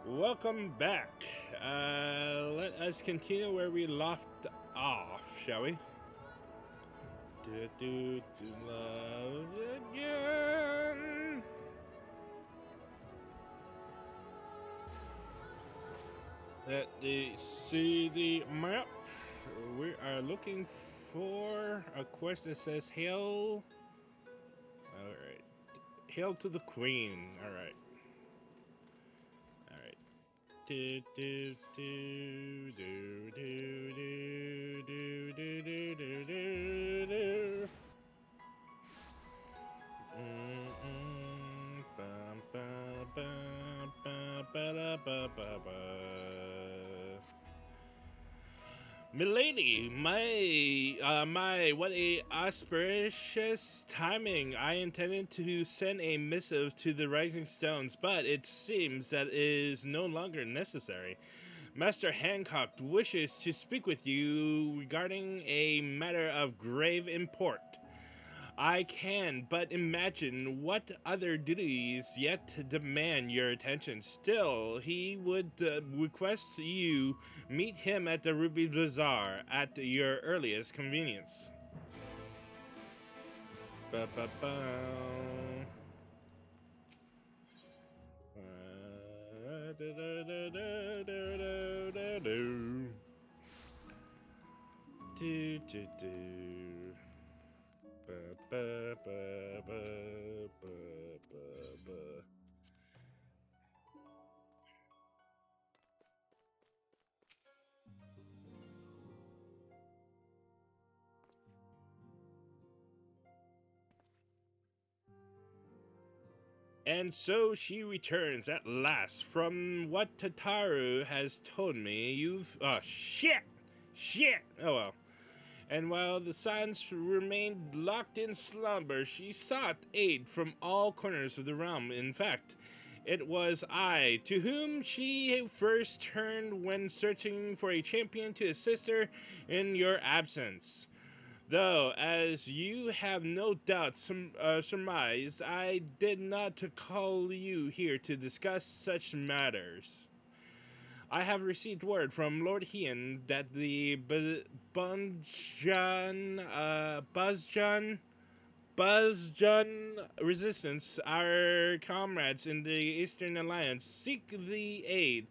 Welcome back. Let us continue where we left off, shall we? Do love again. Let me see the map. We are looking for a quest that says "Hail." All right, hail to the Queen. All right, all right. Do do do do do do do do do do do do. Bum, ba, ba, ba, ba, da, ba, ba, ba. Milady, what a auspicious timing. I intended to send a missive to the Rising Stones, but it seems that is no longer necessary. Master Hancock wishes to speak with you regarding a matter of grave import. I can but imagine what other duties yet demand your attention. Still, he would request you meet him at the Ruby Bazaar at your earliest convenience. Ba-ba-ba. Do, do, do. Ba, ba, ba, ba, ba, ba, ba. And so she returns at last. From what Tataru has told me, you've. Oh, shit! Shit! Oh well. And while the sons remained locked in slumber, she sought aid from all corners of the realm. In fact, it was I to whom she first turned when searching for a champion to assist her in your absence. Though, as you have no doubt surmised, I did not call you here to discuss such matters. I have received word from Lord Hien that the Buzzjun resistance, our comrades in the Eastern Alliance, seek the aid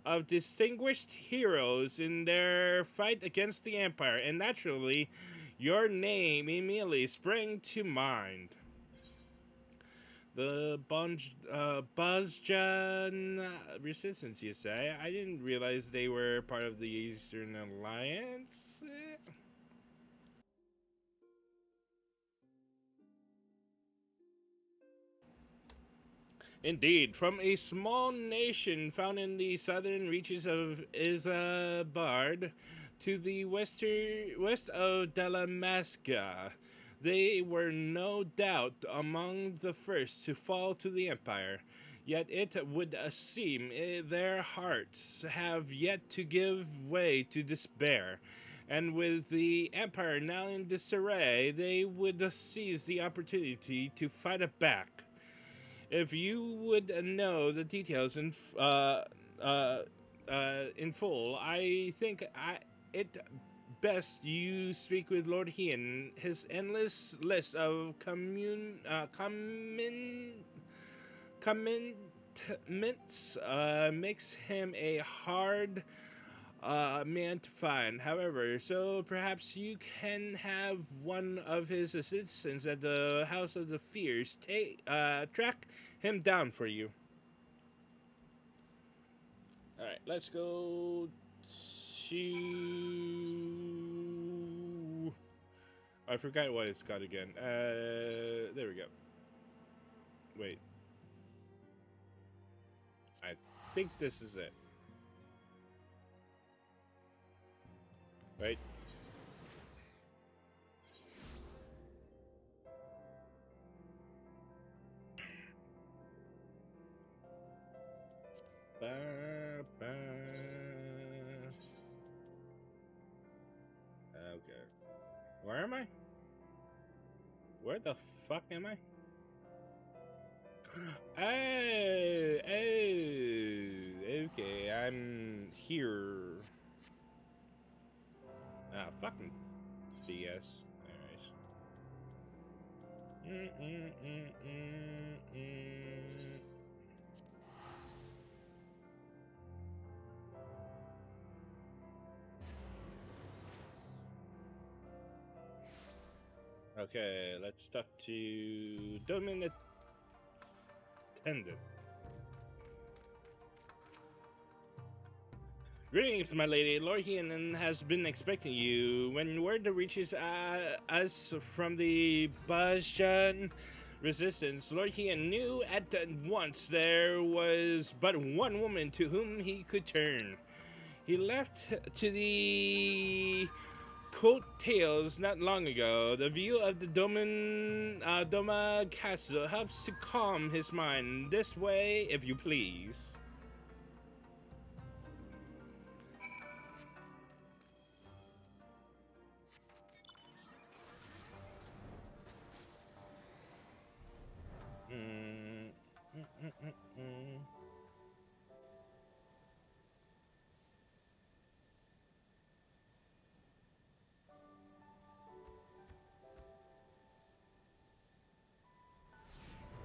of distinguished heroes in their fight against the Empire, and naturally, your name immediately sprang to mind. The Buzzjan resistance, you say? I didn't realize they were part of the Eastern Alliance. Indeed, from a small nation found in the southern reaches of Isabard to the west of Dalamasca, they were no doubt among the first to fall to the Empire. Yet it would seem their hearts have yet to give way to despair. And with the Empire now in disarray, they would seize the opportunity to fight it back. If you would know the details uh, in full, I think it best you speak with Lord Hien. His endless list of commitments makes him a hard man to find. However, so perhaps you can have one of his assistants at the House of the Fears track him down for you. All right, let's go to. I forgot what it's got again. There we go. Wait, I think this is it. Right? Ba, ba. Okay. Where am I? Where the fuck am I? Oh, oh, here? Ah, fucking BS. Anyways. Okay, let's talk to Dominant Tendon. Greetings, my lady. Lord Hien has been expecting you. When word reaches us from the Bajan resistance, Lord Hien knew at once there was but one woman to whom he could turn. He left to the coattails not long ago. The view of the Doma Castle helps to calm his mind. This way, if you please. Mm, mm, mm, mm, mm.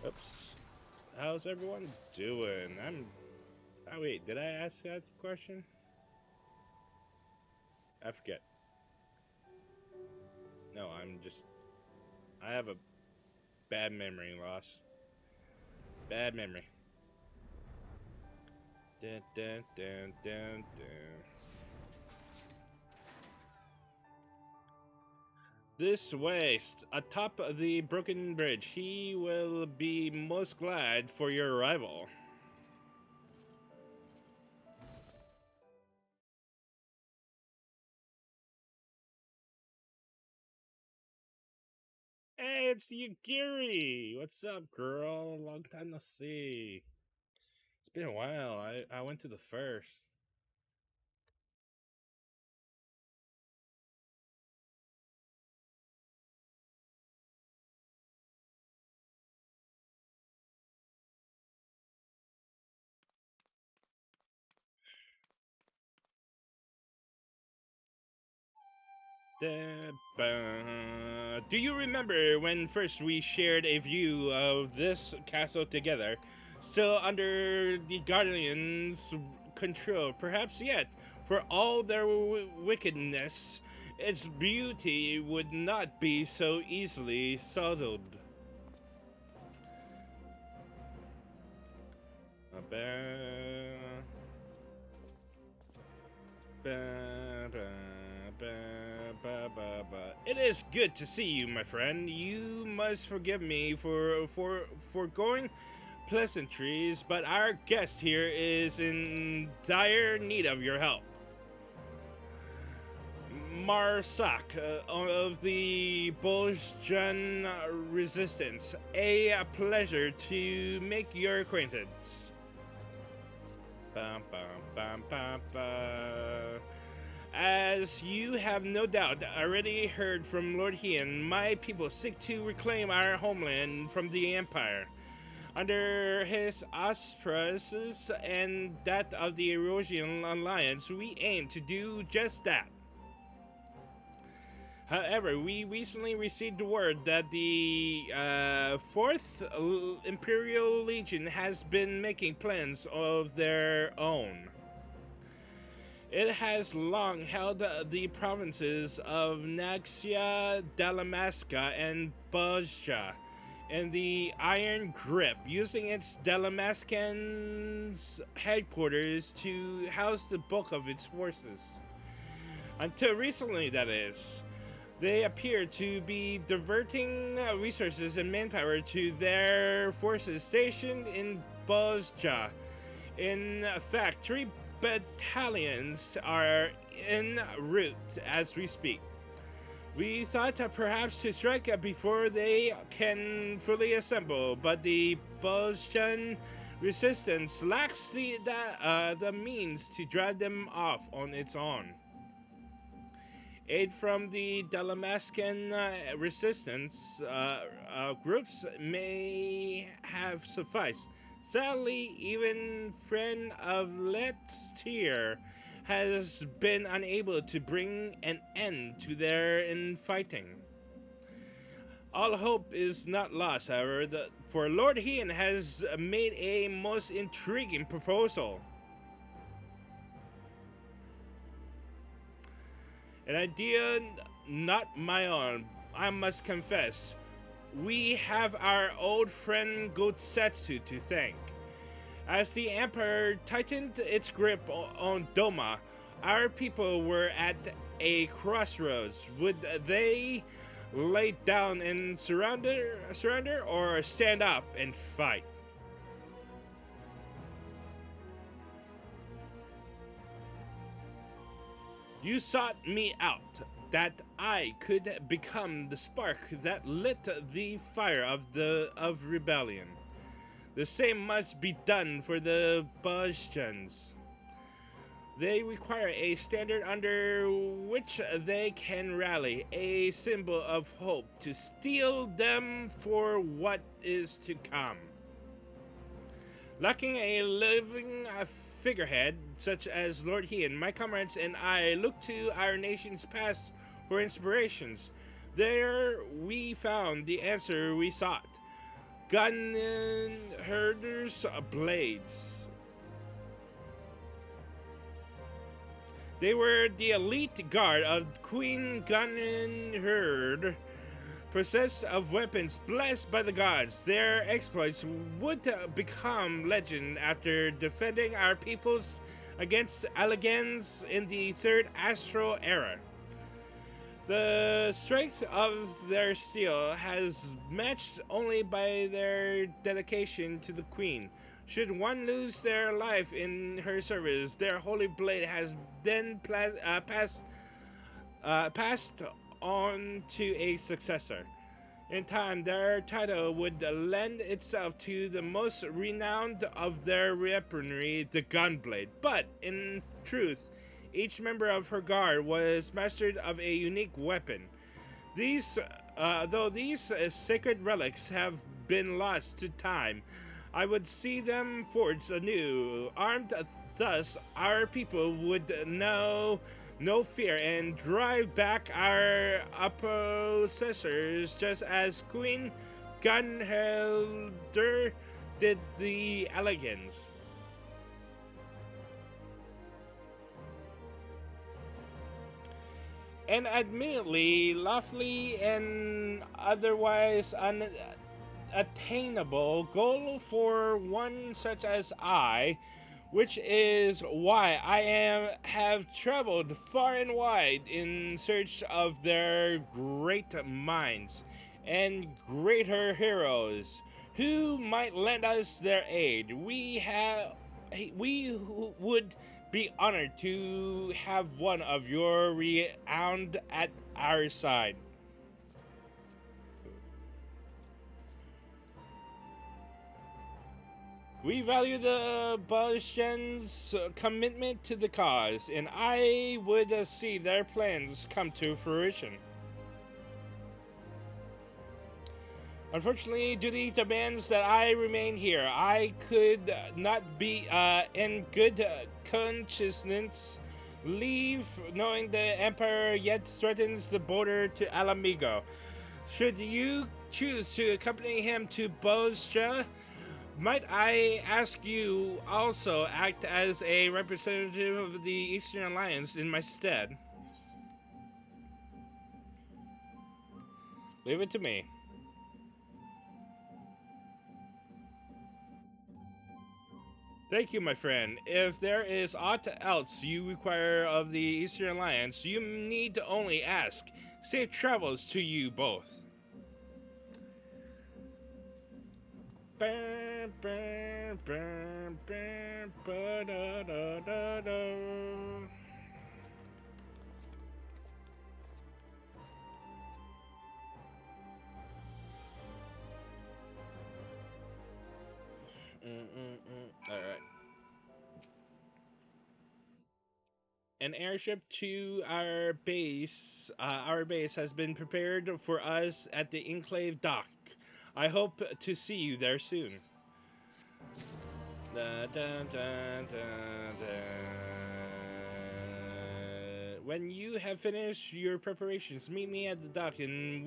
Oops. How's everyone doing? Oh, wait, did I ask that question? I forget. No, I have a bad memory loss. Bad memory. Dun, dun, dun, dun, dun. This waste, atop the broken bridge. He will be most glad for your arrival. Hey, it's you, Gary. What's up, girl? Long time no see. It's been a while. I went to the first. Do you remember when first we shared a view of this castle together? Still under the Guardians' control, perhaps yet, for all their wickedness, its beauty would not be so easily soiled. It is good to see you, my friend. You must forgive me for going pleasantries, but our guest here is in dire need of your help. Marsak of the Bolsjan Resistance. A pleasure to make your acquaintance. Bum, bum, bum, bum, bum. As you have no doubt already heard from Lord Hien, my people seek to reclaim our homeland from the Empire. Under his auspices and that of the Erosian Alliance, we aim to do just that. However, we recently received word that the 4th Imperial Legion has been making plans of their own. It has long held the provinces of Naxia, Dalamasca, and Bajja in the iron grip, using its Dalamascan's headquarters to house the bulk of its forces. Until recently, that is. They appear to be diverting resources and manpower to their forces stationed in Bajja. In fact, 3 battalions are en route as we speak. We thought perhaps to strike before they can fully assemble, but the Bosjan resistance lacks the means to drive them off on its own. Aid from the Dalamascan resistance groups may have sufficed. Sadly, even friend of Let's Tier has been unable to bring an end to their infighting. All hope is not lost, however, for Lord Hien has made a most intriguing proposal. An idea not my own, I must confess. We have our old friend Gotsetsu to thank. As the Emperor tightened its grip on Doma, our people were at a crossroads. Would they lay down and surrender or stand up and fight? You sought me out, that I could become the spark that lit the fire of rebellion. The same must be done for the Bajans. They require a standard under which they can rally, a symbol of hope to steel them for what is to come. Lacking a living figurehead such as Lord Hien, my comrades and I look to our nation's past for inspirations. There we found the answer we sought. Gun herders' blades. They were the elite guard of Queen Gunherd, possessed of weapons blessed by the gods. Their exploits would become legend after defending our peoples against Allegans in the Third Astral Era. The strength of their steel has matched only by their dedication to the Queen. Should one lose their life in her service, their holy blade has then passed on to a successor. In time, their title would lend itself to the most renowned of their weaponry, the Gunblade. But, in truth, each member of her guard was mastered of a unique weapon. Though these sacred relics have been lost to time, I would see them forged anew. Armed thus, our people would know no fear and drive back our oppressors, just as Queen Gunhilder did the Allegans. An admittedly lofty and otherwise unattainable goal for one such as I, which is why have traveled far and wide in search of their great minds and greater heroes who might lend us their aid. We would be honored to have one of your renown at our side. We value the Bajans' commitment to the cause, and I would see their plans come to fruition. Unfortunately, due to the demands that I remain here, I could not be in good conscience leave knowing the Emperor yet threatens the border to Alamigo. Should you choose to accompany him to Bosja, might I ask you also act as a representative of the Eastern Alliance in my stead? Leave it to me. Thank you, my friend. If there is aught else you require of the Eastern Alliance, you need to only ask. Safe travels to you both. All right. An airship to our base has been prepared for us at the Enclave dock. I hope to see you there soon. Da, da, da, da, da. When you have finished your preparations, meet me at the dock and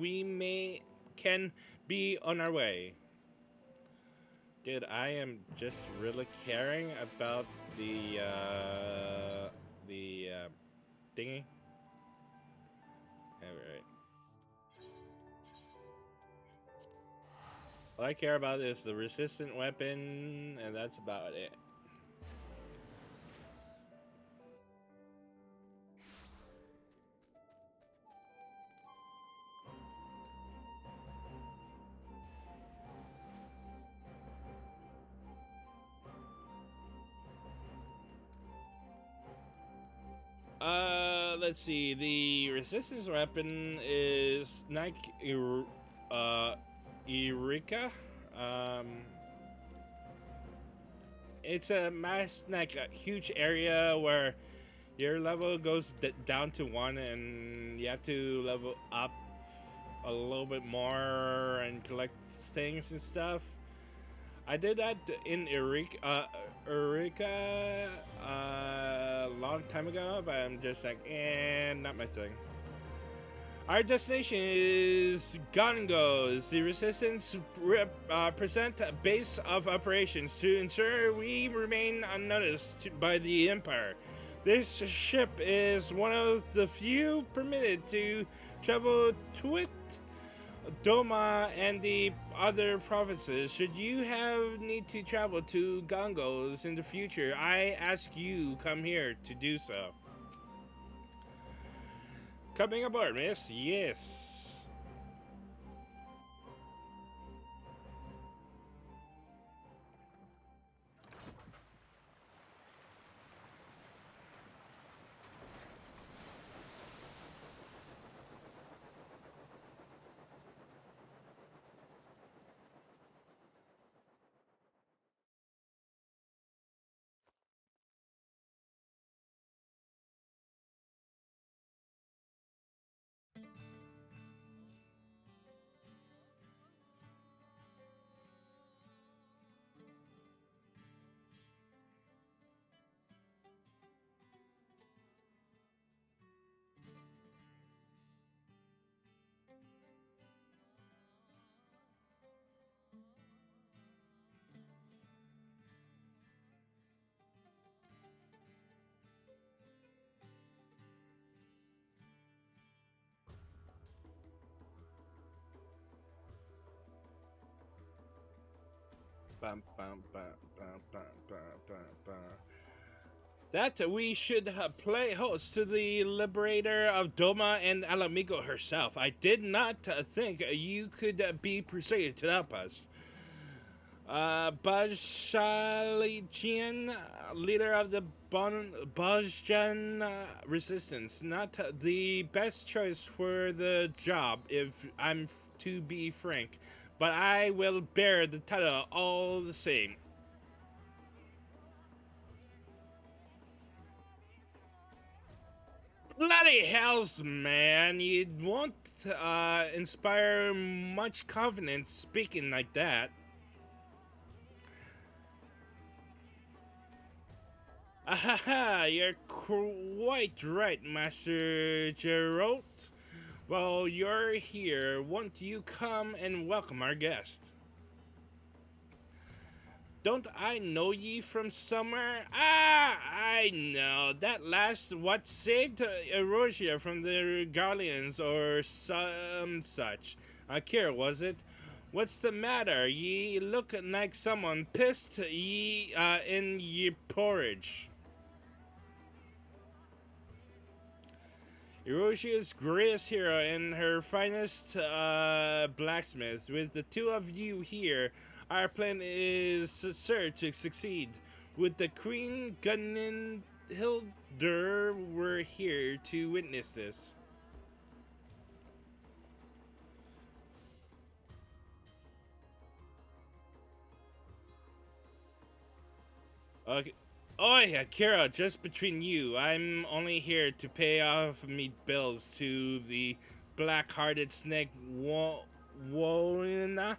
can be on our way. Dude, I am just really caring about the thingy. Alright. All I care about is the resistant weapon, and that's about it. Let's see. The resistance weapon is Nike Eureka. Um, it's a like a huge area where your level goes down to 1, and you have to level up a little bit more and collect things and stuff. I did that in Eureka a long time ago, but I'm just like, not my thing. Our destination is Gongos. The Resistance present a base of operations to ensure we remain unnoticed by the Empire. This ship is one of the few permitted to travel to Doma and the other provinces. Should you have need to travel to Gongos in the future, I ask you come here to do so. Coming aboard, miss. Yes. Bum, bum, bum, bum, bum, bum, bum, bum. That we should play host to the liberator of Doma and Alamigo herself. I did not think you could be persuaded to help us. Bajshalijian, leader of the Bajjan resistance. Not the best choice for the job, if I'm to be frank. But I will bear the title all the same. Bloody hells, man. You won't inspire much confidence speaking like that. Ahaha, you're quite right, Master Geralt. Well, you're here. Won't you come and welcome our guest? Don't I know ye from somewhere? Ah, I know. That last what saved Erosia from the Garleans or some such. Akira, was it? What's the matter? Ye look like someone pissed in ye porridge. Erosia's greatest hero and her finest blacksmith. With the two of you here, our plan is sure to succeed. With the Queen Gunninhilder, we're here to witness this. Okay. Oh yeah, Kira, just between you, I'm only here to pay off me bills to the black-hearted snake Woina.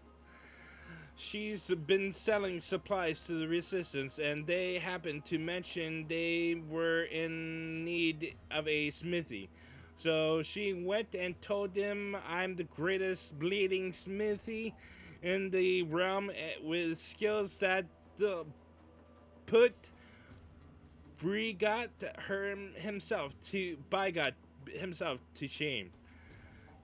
She's been selling supplies to the resistance, and they happened to mention they were in need of a smithy. So she went and told him, I'm the greatest bleeding smithy in the realm, with skills that put Brigot himself to Bigot himself to shame.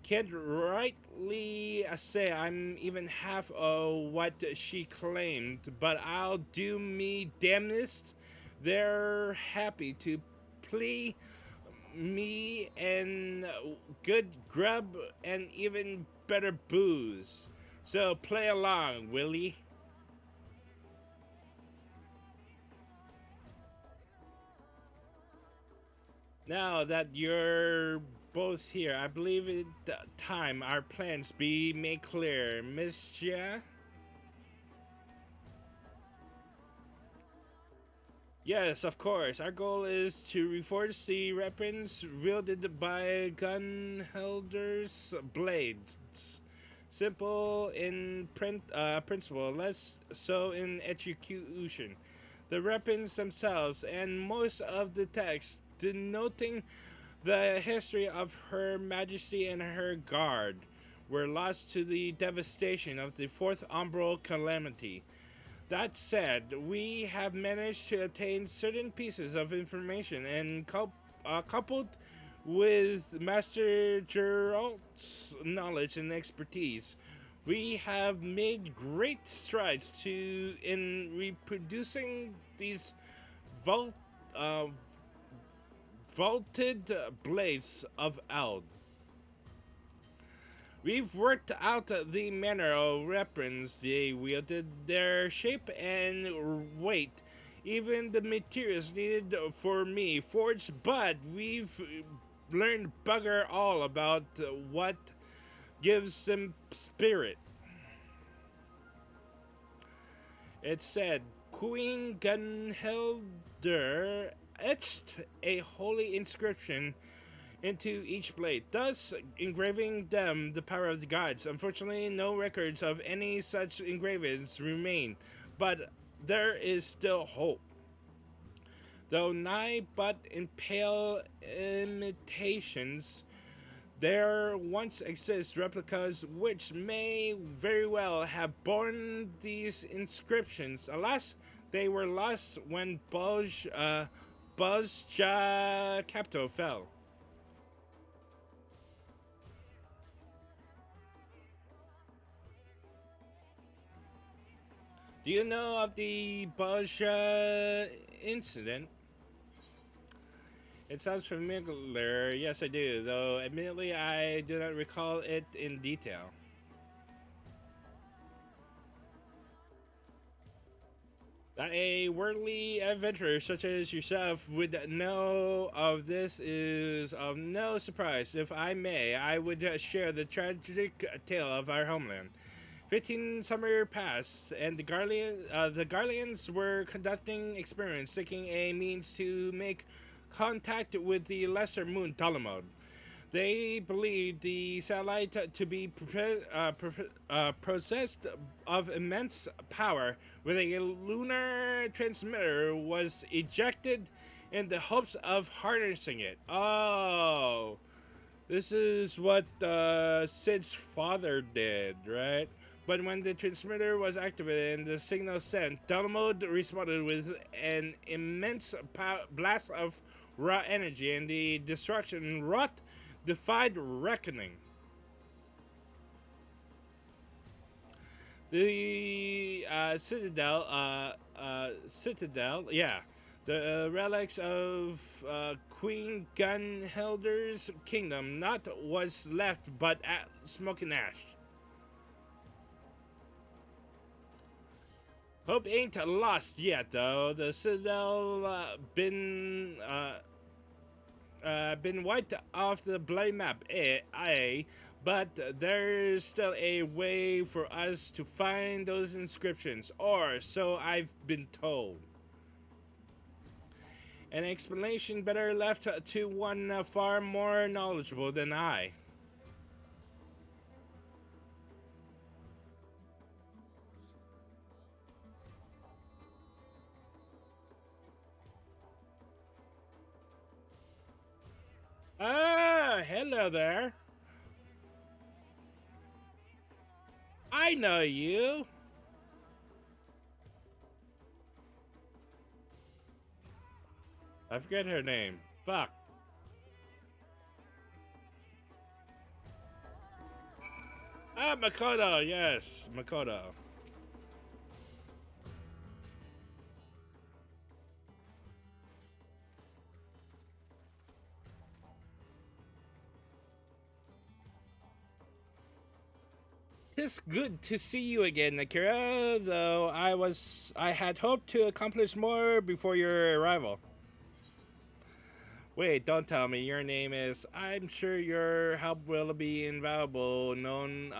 Can't rightly say I'm even half of what she claimed, but I'll do me damnedest. They're happy to plea me and good grub and even better booze. So play along, Willie. Now that you're both here, I believe it time our plans be made clear, Miss Jia. Yes, of course. Our goal is to reforge the weapons wielded by Gunhilder's blades. Simple in principle, less so in execution. The weapons themselves and most of the text denoting the history of Her Majesty and her guard were lost to the devastation of the Fourth Umbral Calamity. That said, we have managed to obtain certain pieces of information, and coupled with Master Geralt's knowledge and expertise, we have made great strides in reproducing these vault, uh, vaulted blades of Eld. We've worked out the manner of weapons they wielded, their shape and weight, even the materials needed for me forged, but we've learned bugger all about what gives them spirit. It said, Queen Gunhilder etched a holy inscription into each blade, thus engraving them the power of the gods. Unfortunately, no records of any such engravings remain, but there is still hope. Though nigh but in pale imitations, there once exist replicas which may very well have borne these inscriptions. Alas, they were lost when Bozja capital fell. Do you know of the Bozja incident? It sounds familiar. Yes, I do, though admittedly I do not recall it in detail. That a worldly adventurer such as yourself would know of this is of no surprise. If I may, I would share the tragic tale of our homeland. 15 summer passed, and the Garleans were conducting experiments seeking a means to make contact with the lesser moon Talamod. They believed the satellite to be possessed of immense power, where a lunar transmitter was ejected in the hopes of harnessing it. Oh, this is what Sid's father did, right? But when the transmitter was activated and the signal sent, Dalmode responded with an immense blast of raw energy, and the destruction wrought defied reckoning. The Citadel, yeah, the relics of Queen Gunhilder's kingdom, not was left but smoking ash. Hope ain't lost yet, though. The Citadel been wiped off the bloody map, but there's still a way for us to find those inscriptions, or so I've been told. An explanation better left to one far more knowledgeable than I. Ah, hello there. I know you. I forget her name. Fuck. Ah, Makoto. Yes, Makoto. It's good to see you again, Akira. Though I had hoped to accomplish more before your arrival. Wait, don't tell me your name is. I'm sure your help will be invaluable, known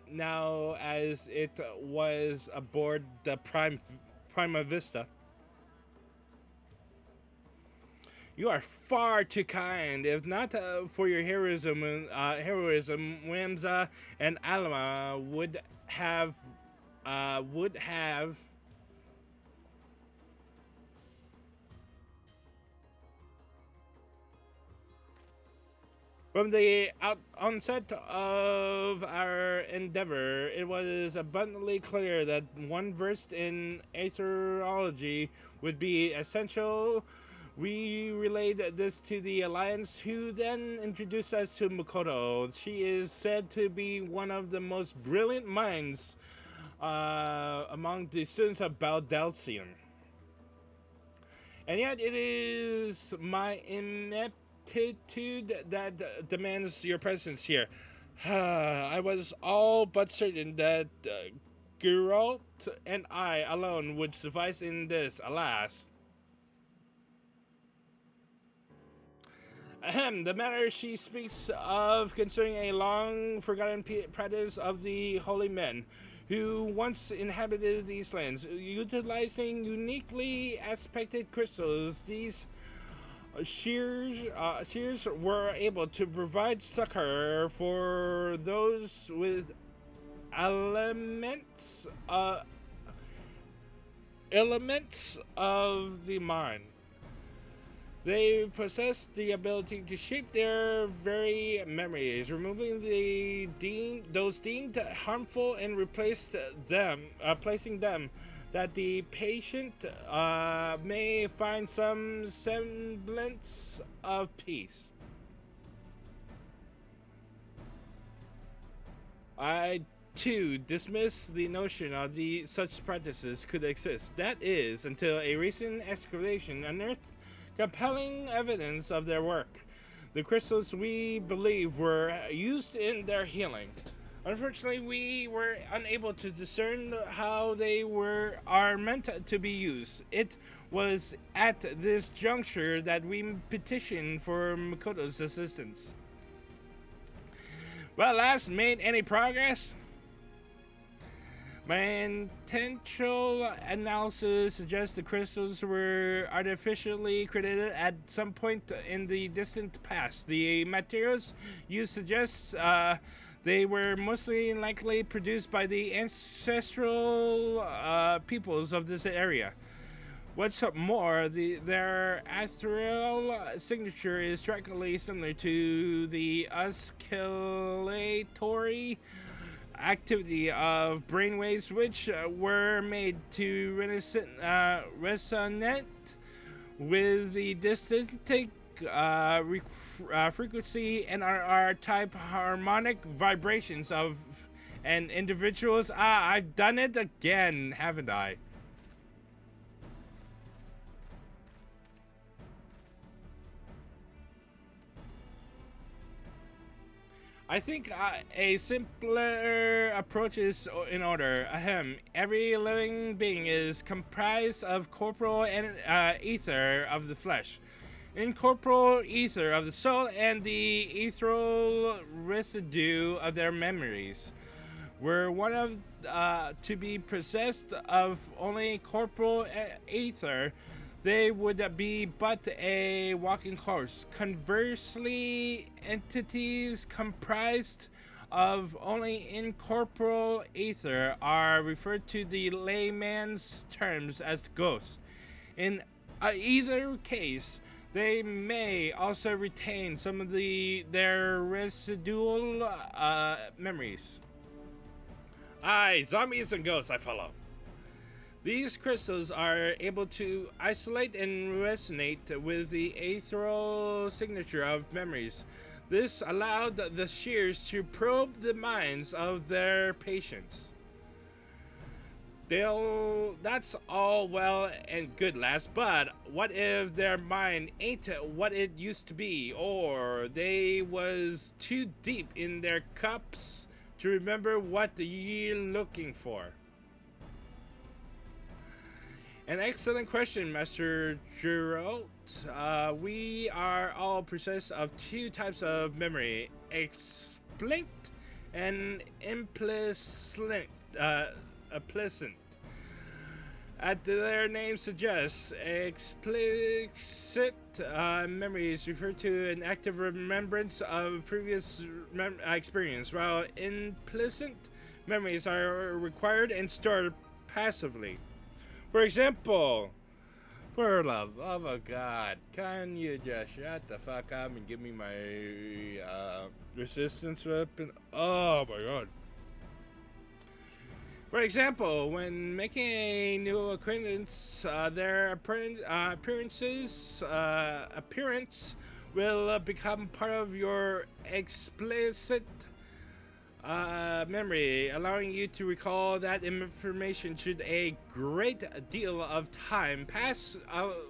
now as it was aboard the Prima Vista. You are far too kind. If not for your heroism, Wimza and Alma would have from the onset of our endeavor. It was abundantly clear that one versed in aetherology would be essential. We relayed this to the Alliance, who then introduced us to Makoto. She is said to be one of the most brilliant minds among the students of Baldalcian. And yet, it is my ineptitude that demands your presence here. I was all but certain that Geralt and I alone would suffice in this, alas. Ahem, the matter she speaks of concerning a long forgotten practice of the holy men who once inhabited these lands, utilizing uniquely aspected crystals. These shears were able to provide succor for those with elements, elements of the mind. They possess the ability to shape their very memories, removing those deemed harmful and placing them that the patient may find some semblance of peace. I too dismiss the notion of such practices could exist. That is, until a recent excavation unearthed compelling evidence of their work. The crystals we believe were used in their healing. Unfortunately, we were unable to discern how they are meant to be used. It was at this juncture that we petitioned for Makoto's assistance. Well, last made any progress? My intentional analysis suggests the crystals were artificially created at some point in the distant past. The materials used suggest they were mostly likely produced by the ancestral peoples of this area. What's more, their ethereal signature is strikingly similar to the oscillatory activity of brainwaves, which were made to resonate with the distinct frequency and are type harmonic vibrations of an individual's. I've done it again, haven't I? I think a simpler approach is in order. Ahem. Every living being is comprised of corporal and ether of the flesh, incorporeal ether of the soul, and the ethereal residue of their memories. Were one of to be possessed of only corporal ether, they would be but a walking corpse. Conversely, entities comprised of only incorporeal ether are referred to the layman's terms as ghosts. In either case, They may also retain some of their residual memories. Aye, zombies and ghosts, I follow. These crystals are able to isolate and resonate with the ethereal signature of memories. This allowed the shears to probe the minds of their patients. That's all well and good, lass, but what if their mind ain't what it used to be, or they was too deep in their cups to remember what you're looking for? An excellent question, Master Geralt. We are all possessed of two types of memory: explicit and implicit. Implicit. As their name suggests, explicit memories refer to an active remembrance of previous experience, while implicit memories are required and stored passively. For example, for love of a god, can you just shut the fuck up and give me my resistance weapon? Oh my god. For example, when making a new acquaintance, their appearance will become part of your explicit memory, allowing you to recall that information should a great deal of time pass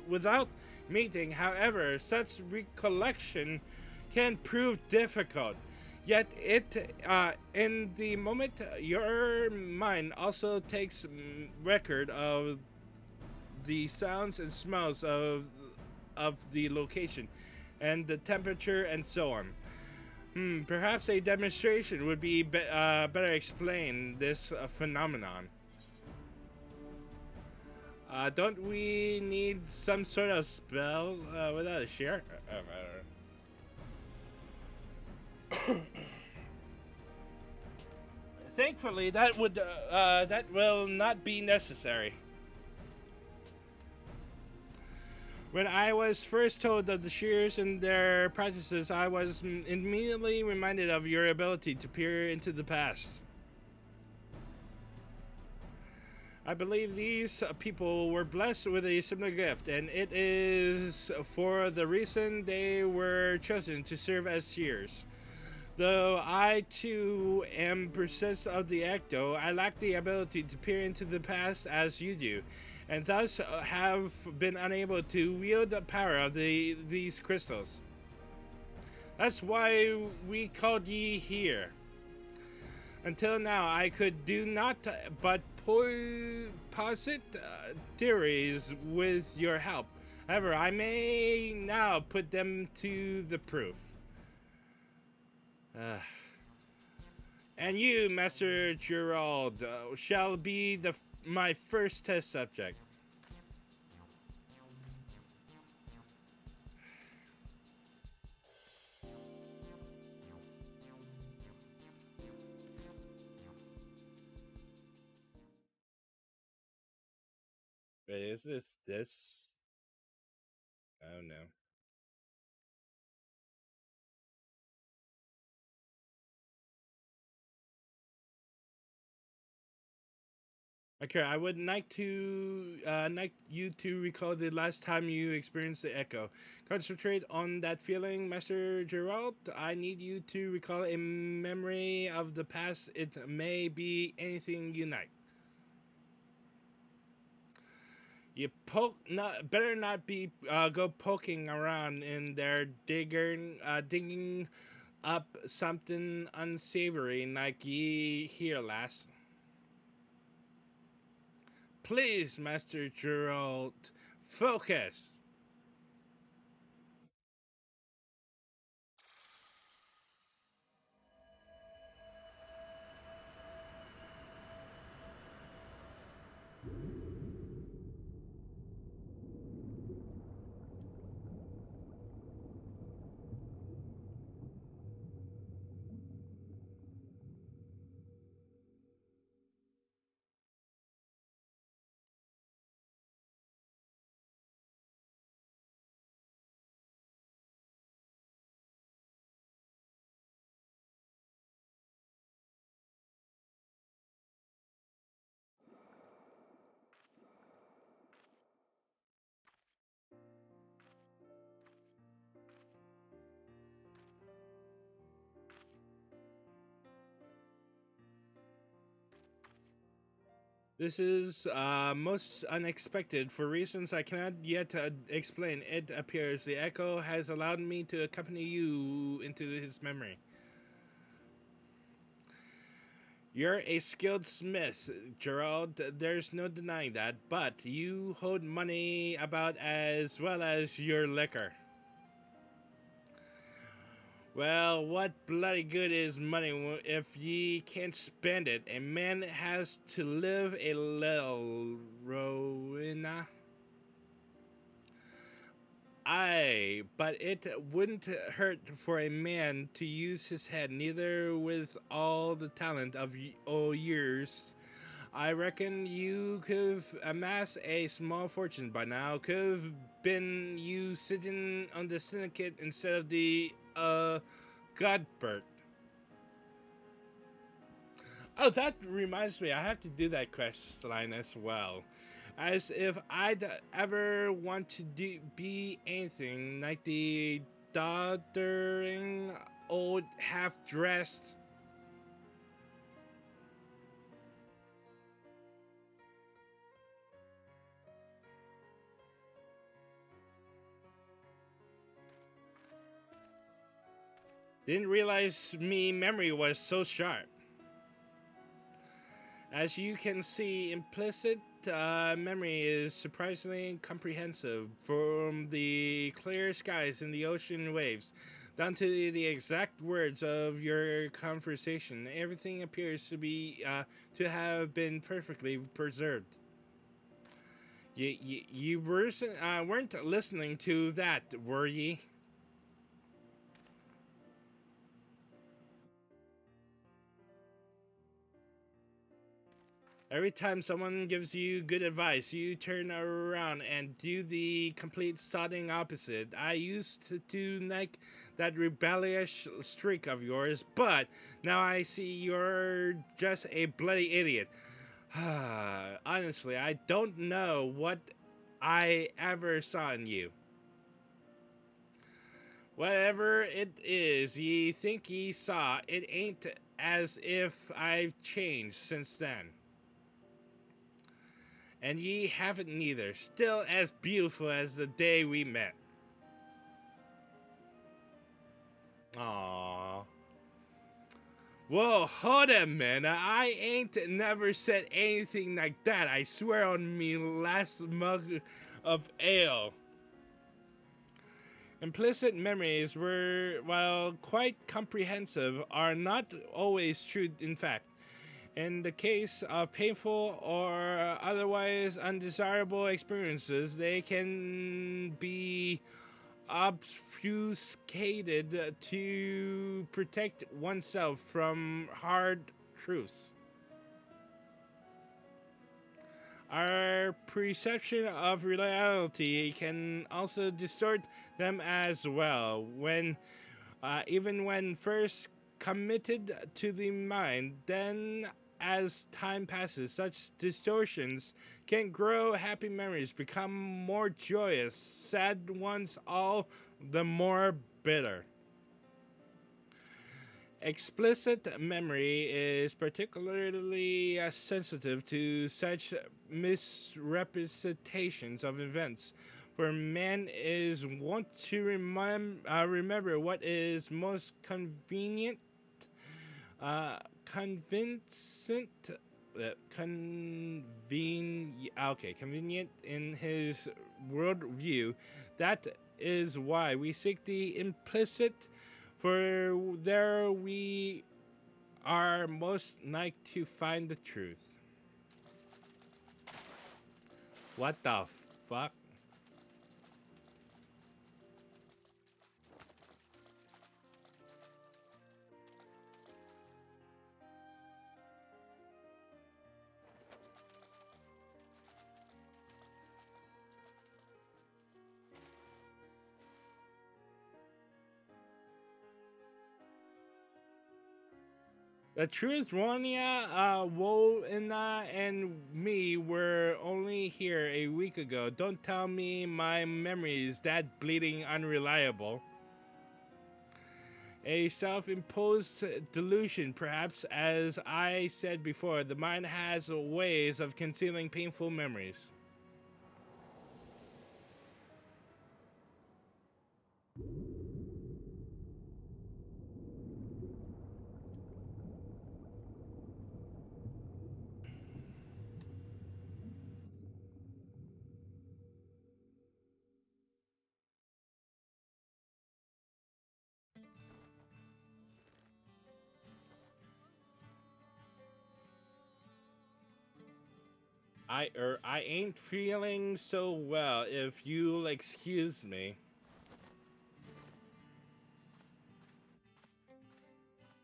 without meeting. However, such recollection can prove difficult. Yet, in the moment, your mind also takes record of the sounds and smells of the location, and the temperature, and so on. Perhaps a demonstration would be better explain this phenomenon. Don't we need some sort of spell without a share? Thankfully, that will not be necessary. When I was first told of the shears and their practices, I was immediately reminded of your ability to peer into the past. I believe these people were blessed with a similar gift, and it is for the reason they were chosen to serve as seers. Though I too am possessed of the ecto, I lack the ability to peer into the past as you do, and thus have been unable to wield the power of these crystals. That's why we called ye here. Until now, I could do not but posit theories with your help. However, I may now put them to the proof. And you, Master Gerald, shall be my first test subject. Wait, is this? Oh no. Okay, I would like you to recall the last time you experienced the echo. Concentrate on that feeling, Master Gerald. I need you to recall a memory of the past. It may be anything you like. You better not be go poking around in there, digging up something unsavory like ye here, lass. Please, Master Gerald, focus. This is most unexpected for reasons I cannot yet explain. It appears the echo has allowed me to accompany you into his memory. You're a skilled smith, Gerald. There's no denying that, but you hold money about as well as your liquor. Well, what bloody good is money if ye can't spend it? A man has to live a little, Rowena. Aye, but it wouldn't hurt for a man to use his head, neither with all the talent of years. I reckon you could amass a small fortune by now. Could have been you sitting on the syndicate instead of the, Godbert. Oh, that reminds me, I have to do that quest line as well. As if I'd ever want to be anything like the doddering old half dressed. Didn't realize me memory was so sharp. As you can see, implicit memory is surprisingly comprehensive, from the clear skies and the ocean waves down to the exact words of your conversation. Everything appears to have been perfectly preserved. You weren't listening to that, were ye? Every time someone gives you good advice, you turn around and do the complete sodding opposite. I used to like that rebellious streak of yours, but now I see you're just a bloody idiot. Honestly, I don't know what I ever saw in you. Whatever it is ye think ye saw, it ain't as if I've changed since then. And ye haven't neither, still as beautiful as the day we met. Aww. Whoa, hold a minute. I ain't never said anything like that. I swear on me last mug of ale. Implicit memories were, while quite comprehensive, are not always true in fact. In the case of painful or otherwise undesirable experiences, they can be obfuscated to protect oneself from hard truths. Our perception of reality can also distort them as well. Even when first committed to the mind, then as time passes, such distortions can grow. Happy memories become more joyous, sad ones all the more bitter. Explicit memory is particularly sensitive to such misrepresentations of events, for man is wont to remember what is most convincent, convenient in his worldview. That is why we seek the implicit, for there we are most like to find the truth. What the fuck? The truth, Ronia, Wolina, and me were only here a week ago. Don't tell me my memory is that bleeding unreliable. A self-imposed delusion, perhaps. As I said before, the mind has ways of concealing painful memories. I ain't feeling so well, if you'll excuse me.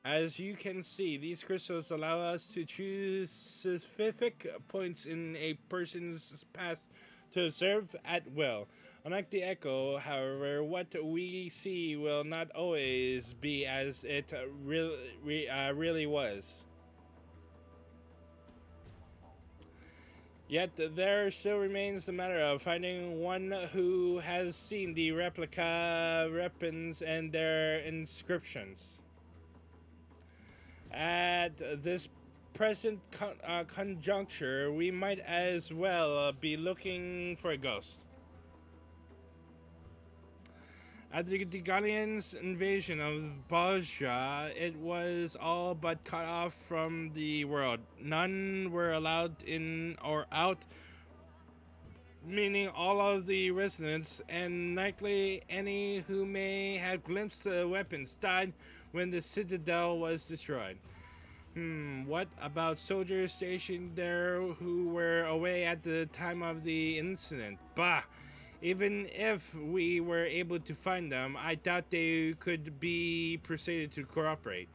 As you can see, these crystals allow us to choose specific points in a person's past to observe at will. Unlike the echo, however, what we see will not always be as it really was. Yet there still remains the matter of finding one who has seen the replica weapons and their inscriptions. At this present conjuncture, we might as well be looking for a ghost. After the Gallians' invasion of Baja, it was all but cut off from the world. None were allowed in or out, meaning all of the residents, and likely any who may have glimpsed the weapons, died when the citadel was destroyed. What about soldiers stationed there who were away at the time of the incident? Bah! Even if we were able to find them, I doubt they could be persuaded to cooperate.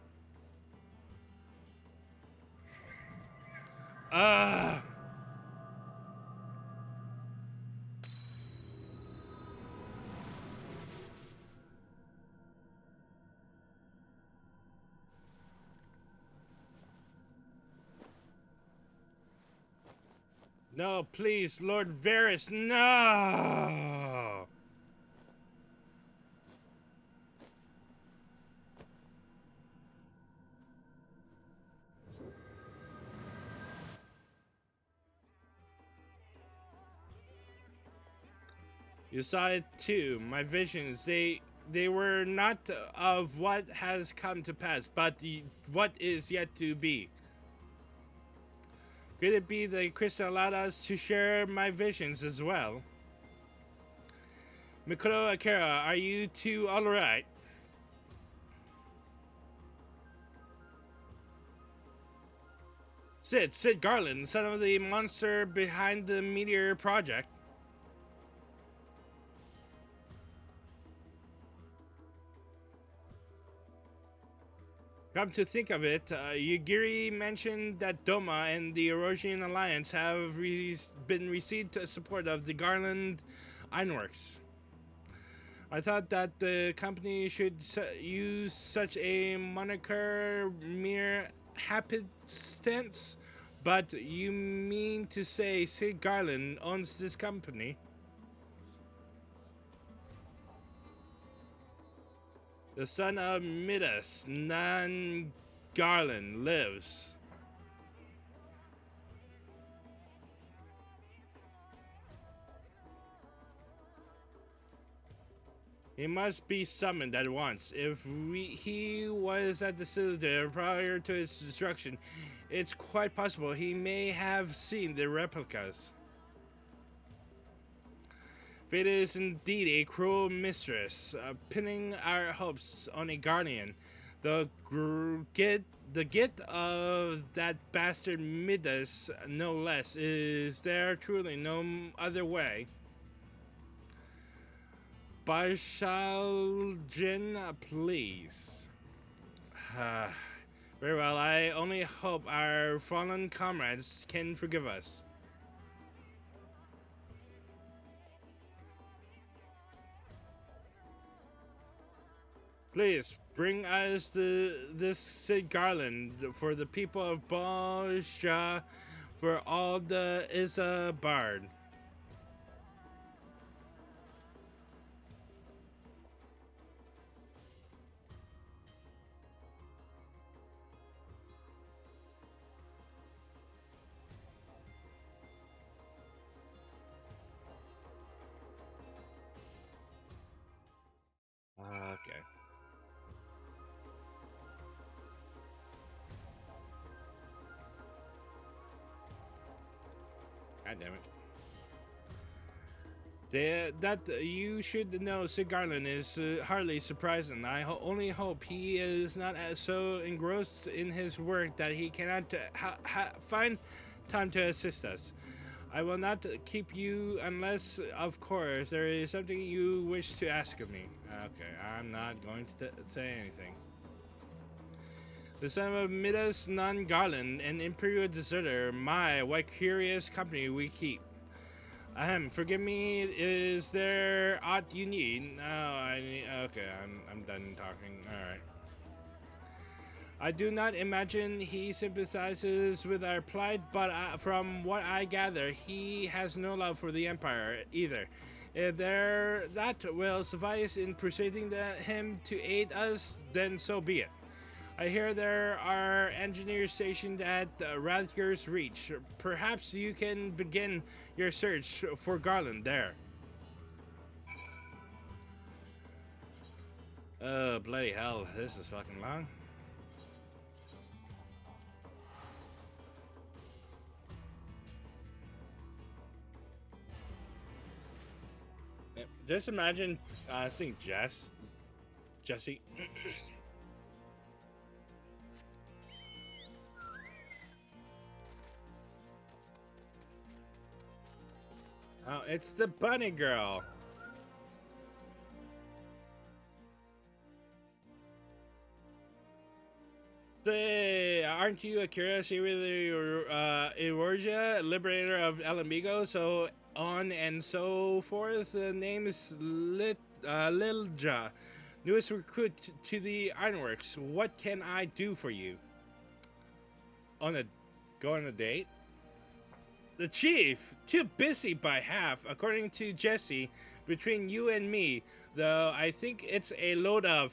Ah! No, please, Lord Varys, no! You saw it too. My visions, they were not of what has come to pass, but what is yet to be. Could it be the crystal allowed us to share my visions as well? Mikoto Akira, are you two alright? Sid Garland, son of the monster behind the Meteor Project. Come to think of it, Yugiri mentioned that Doma and the Erosion Alliance have been received support of the Garland Ironworks. I thought that the company should use such a moniker mere happenstance, but you mean to say Sid Garland owns this company? The son of Midas, Nan Garland, lives. He must be summoned at once. If he was at the Citadel prior to its destruction, it's quite possible he may have seen the replicas. Fate is indeed a cruel mistress, pinning our hopes on a guardian. The git of that bastard Midas, no less. Is there truly no other way? Bashaljin, please. Very well, I only hope our fallen comrades can forgive us. Please, bring us this Sid Garland for the people of Baja, for all the Isabard. God damn it. That you should know Sid Garland is hardly surprising. I only hope he is not so engrossed in his work that he cannot find time to assist us. I will not keep you unless, of course, there is something you wish to ask of me. Okay, I'm not going to say anything. The son of Midas Non Garland, an imperial deserter. My, what curious company we keep. Ahem, forgive me, is there aught you need? No, okay, I'm done talking. Alright. I do not imagine he sympathizes with our plight, but from what I gather, he has no love for the Empire either. If that will suffice in persuading him to aid us, then so be it. I hear there are engineers stationed at Rathger's Reach. Perhaps you can begin your search for Garland there. Oh, bloody hell. This is fucking long. Just imagine seeing Jesse. Oh, it's the bunny girl. Aren't you a curiosity with Eorgia, liberator of Elamigo, so on and so forth? The name is Lilja, newest recruit to the Ironworks. What can I do for you? Go on a date? The chief, too busy by half, according to Jesse. Between you and me, though, I think it's a load of.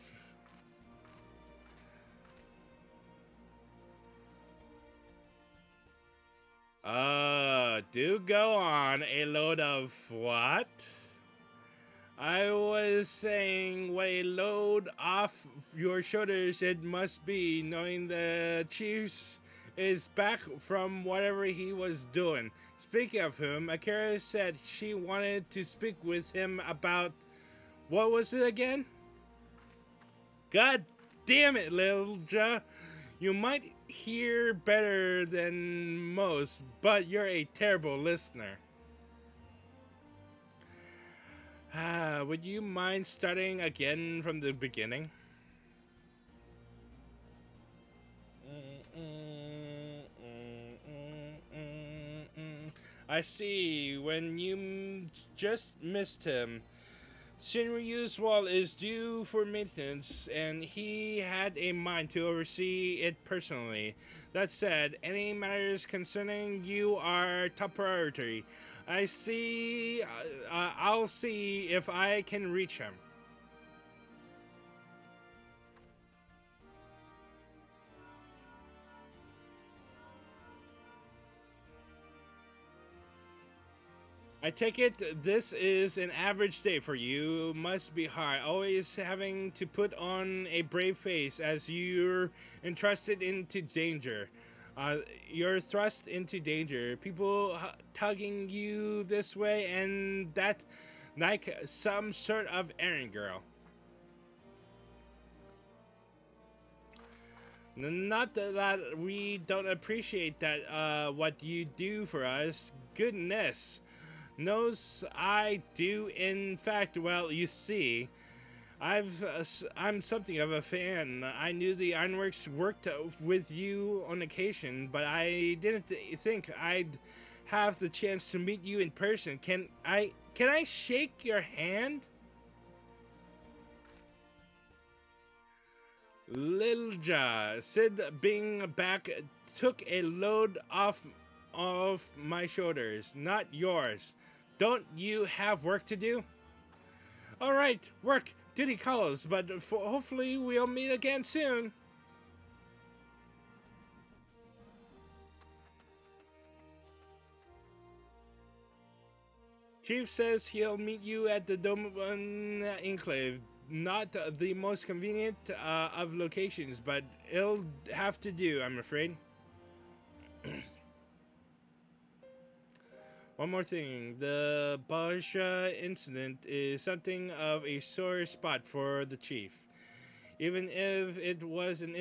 Do go on. A load of what? I was saying what a load off your shoulders it must be, knowing the chief's is back from whatever he was doing. Speaking of whom, Akira said she wanted to speak with him about. What was it again? God damn it, Lilja. You might hear better than most, but you're a terrible listener. Would you mind starting again from the beginning? I see. When you just missed him. Shinryu's wall is due for maintenance, and he had a mind to oversee it personally. That said, any matters concerning you are top priority. I'll see if I can reach him. I take it this is an average day for you. Must be hard, always having to put on a brave face as you're entrusted into danger. You're thrust into danger. People tugging you this way and that, like some sort of errand girl. Not that we don't appreciate that. What you do for us. Goodness. Knows I do. In fact, well, you see, I'm something of a fan. I knew the Ironworks worked with you on occasion, but I didn't think I'd have the chance to meet you in person. Can I shake your hand? Lilja, Sid being back took a load off my shoulders, not yours. Don't you have work to do? All right, work. Duty calls, but hopefully we'll meet again soon. Chief says he'll meet you at the Doman Enclave. Not the most convenient of locations, but it'll have to do, I'm afraid. One more thing, the Baja incident is something of a sore spot for the chief. Even if it was an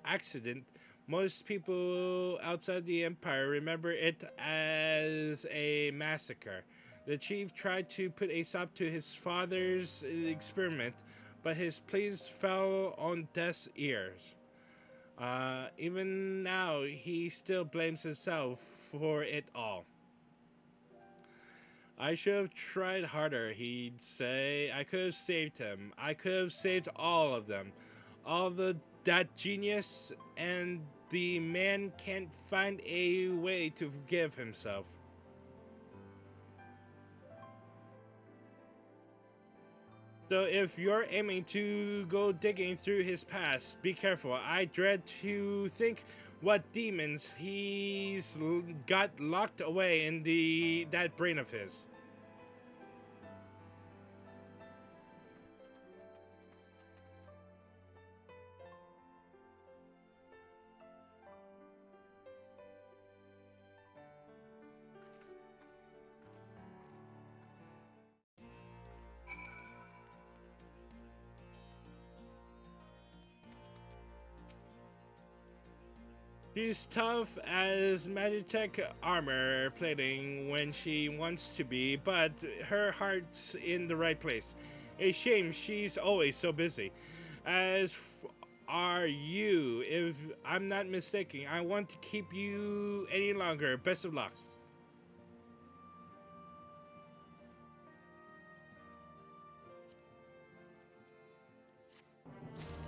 accident, most people outside the empire remember it as a massacre. The chief tried to put a stop to his father's experiment, but his pleas fell on deaf ears. Even now, he still blames himself for it all. I should have tried harder, he'd say. I could have saved him. I could have saved all of them. All the that genius, and the man can't find a way to forgive himself. So if you're aiming to go digging through his past, be careful. I dread to think what demons he's got locked away in the that brain of his. She's tough as Magitech armor plating when she wants to be, but her heart's in the right place. A shame she's always so busy. As are you, if I'm not mistaken. I want to keep you any longer. Best of luck.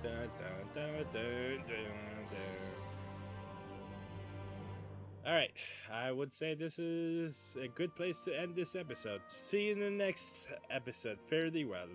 Dun, dun, dun, dun, dun, dun. All right, I would say this is a good place to end this episode. See you in the next episode. Fare thee well.